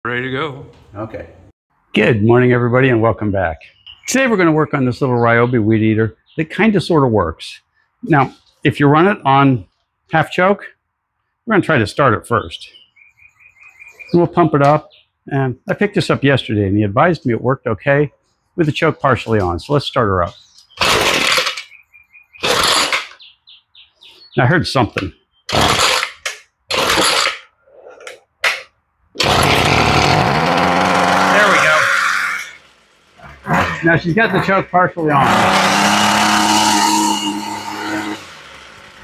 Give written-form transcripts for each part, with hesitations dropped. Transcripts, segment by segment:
Ready to go. Okay. Good morning, everybody, and welcome back. Today we're going to work on this little Ryobi weed eater that kind of sort of works. Now, if you run it on half choke, we're going to try to start it first. And we'll pump it up. And I picked this up yesterday, and he advised me it worked okay with the choke partially on. So let's start her up. Now, I heard something. Now she's got the choke partially on.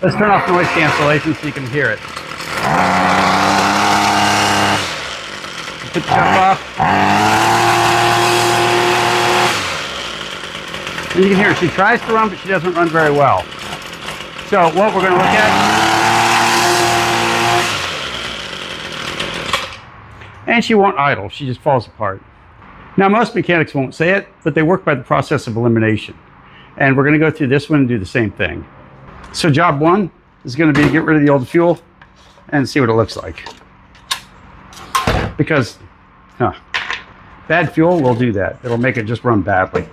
Let's turn off noise cancellation so you can hear it. Put the choke off. And you can hear her. She tries to run, but she doesn't run very well. So what we're going to look at, and she won't idle. She just falls apart. Now, most mechanics won't say it, but they work by the process of elimination. And we're going to go through this one and do the same thing. So job one is going to be to get rid of the old fuel and see what it looks like. Because bad fuel will do that. It'll make it just run badly.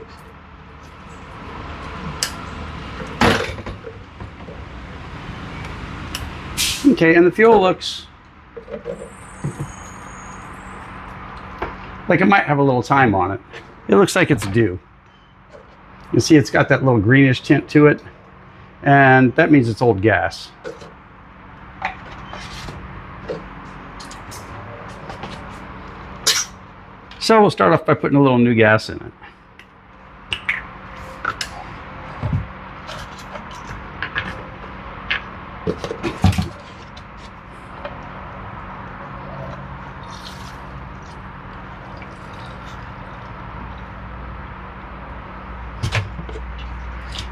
Okay, and the fuel looks like it might have a little time on it. It looks like it's due. You see it's got that little greenish tint to it, and that means it's old gas. So we'll start off by putting a little new gas in it.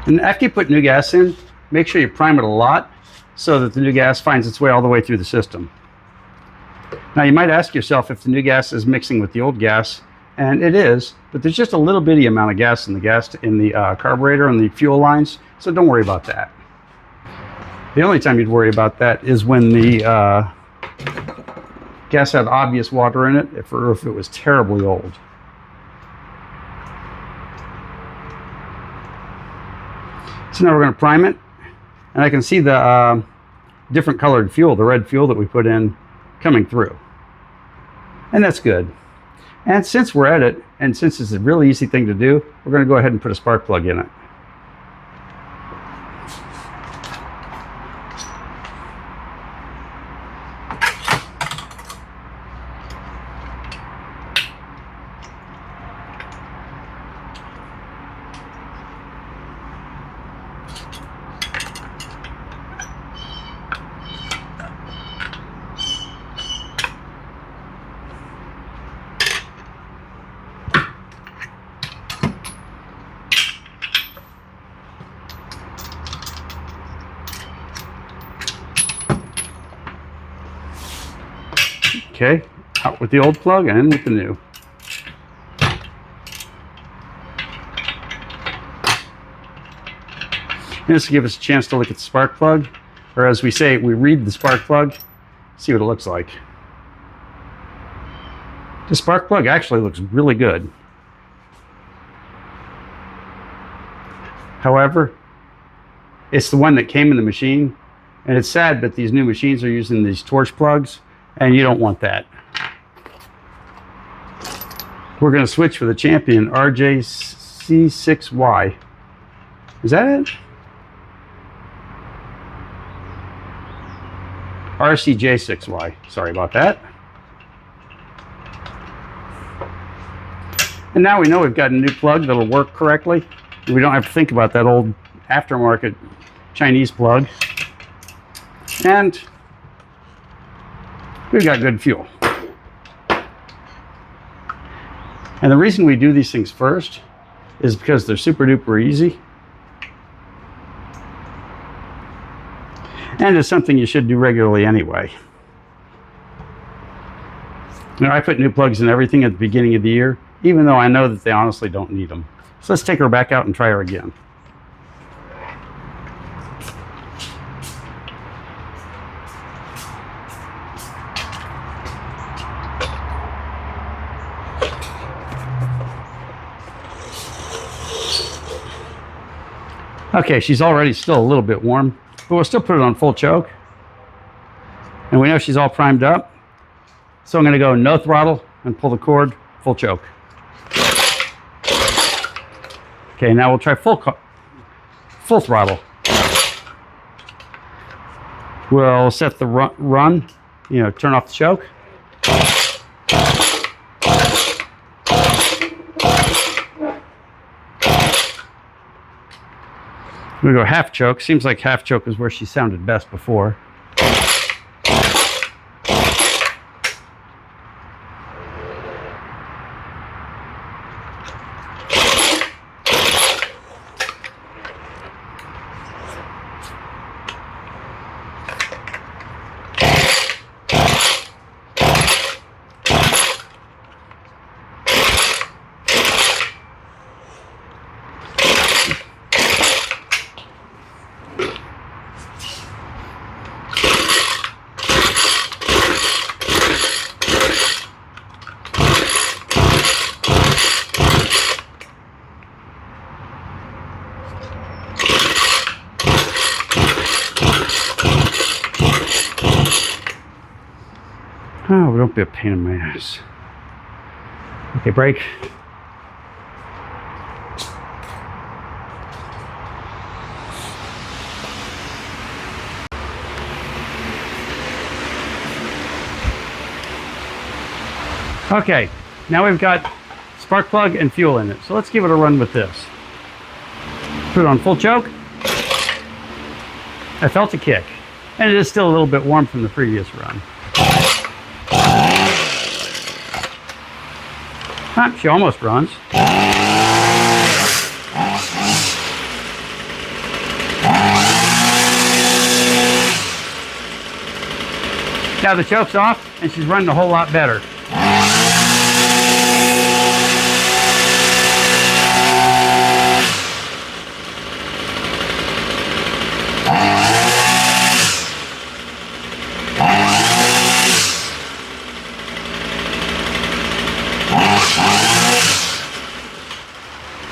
And after you put new gas in, make sure you prime it a lot so that the new gas finds its way all the way through the system. Now you might ask yourself if the new gas is mixing with the old gas, and it is, but there's just a little bitty amount of gas in the carburetor and the fuel lines, so don't worry about that. The only time you'd worry about that is when the gas had obvious water in it, or if it was terribly old. So now we're going to prime it, and I can see the different colored fuel, the red fuel that we put in, coming through. And that's good. And since we're at it, and since it's a really easy thing to do, we're going to go ahead and put a spark plug in it. Okay, out with the old plug and in with the new. And this will give us a chance to look at the spark plug, or as we say, we read the spark plug, see what it looks like. The spark plug actually looks really good. However, it's the one that came in the machine, and it's sad, but these new machines are using these torch plugs, and you don't want that. We're going to switch for the Champion RJC6Y. Is that it? RCJ6Y. Sorry about that. And now we know we've got a new plug that'll work correctly. We don't have to think about that old aftermarket Chinese plug. And we've got good fuel. And the reason we do these things first is because they're super duper easy. And it's something you should do regularly anyway. You know, I put new plugs in everything at the beginning of the year, even though I know that they honestly don't need them. So let's take her back out and try her again. Okay, she's already still a little bit warm, but we'll still put it on full choke. And we know she's all primed up. So I'm going to go no throttle and pull the cord, full choke. Okay, now we'll try full throttle. We'll set the run, turn off the choke. We go half choke. Seems like half choke is where she sounded best before. Oh, don't be a pain in my ass. Okay, brake. Okay, now we've got spark plug and fuel in it. So let's give it a run with this. Put it on full choke. I felt a kick, and it is still a little bit warm from the previous run. She almost runs. Now the choke's off and she's running a whole lot better.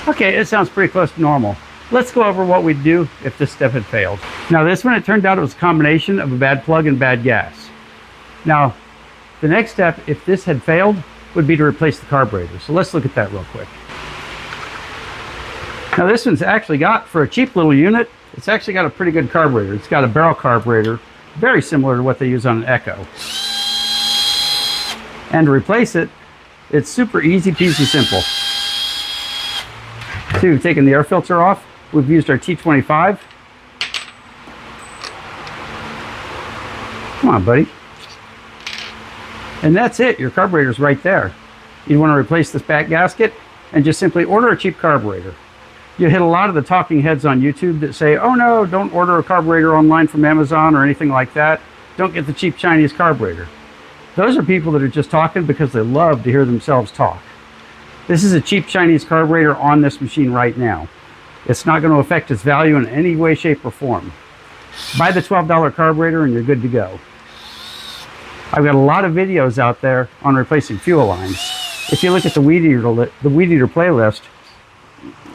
Okay, it sounds pretty close to normal. Let's go over what we'd do if this step had failed. Now this one, it turned out it was a combination of a bad plug and bad gas. Now, the next step, if this had failed, would be to replace the carburetor. So let's look at that real quick. Now this one's actually got, for a cheap little unit, it's actually got a pretty good carburetor. It's got a barrel carburetor, very similar to what they use on an Echo. And to replace it, it's super easy peasy simple. So we've taken the air filter off. We've used our T25. Come on, buddy. And that's it. Your carburetor's right there. You want to replace this back gasket and just simply order a cheap carburetor. You hit a lot of the talking heads on YouTube that say, oh no, don't order a carburetor online from Amazon or anything like that. Don't get the cheap Chinese carburetor. Those are people that are just talking because they love to hear themselves talk. This is a cheap Chinese carburetor on this machine right now. It's not going to affect its value in any way, shape, or form. Buy the $12 carburetor and you're good to go. I've got a lot of videos out there on replacing fuel lines. If you look at the weedeater playlist,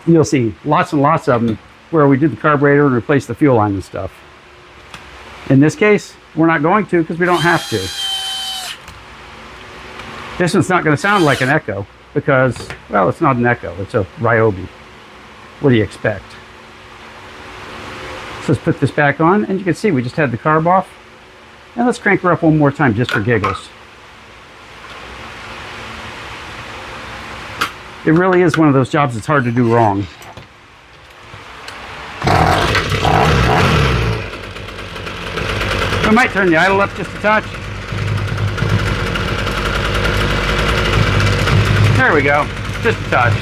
you'll see lots and lots of them where we do the carburetor and replace the fuel line and stuff. In this case, we're not going to because we don't have to. This one's not going to sound like an Echo because, well, it's not an Echo, it's a Ryobi. What do you expect? So let's put this back on, and you can see we just had the carb off. And let's crank her up one more time just for giggles. It really is one of those jobs that's hard to do wrong. We might turn the idle up just a touch. There we go, just a touch.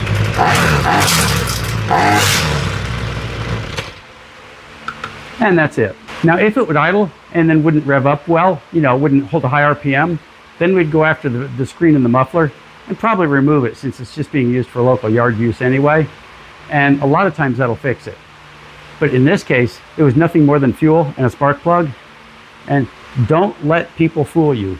And that's it. Now, if it would idle and then wouldn't rev up well, wouldn't hold a high RPM, then we'd go after the screen and the muffler and probably remove it since it's just being used for local yard use anyway. And a lot of times that'll fix it. But in this case, it was nothing more than fuel and a spark plug. And don't let people fool you.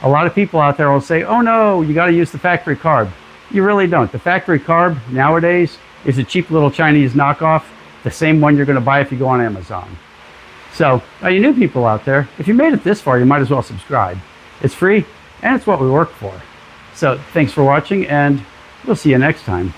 A lot of people out there will say, oh no, you got to use the factory carb. You really don't. The factory carb nowadays is a cheap little Chinese knockoff the same one you're going to buy if you go on Amazon. So, you new people out there, if you made it this far, you might as well subscribe. It's free, and it's what we work for. So, thanks for watching, and we'll see you next time.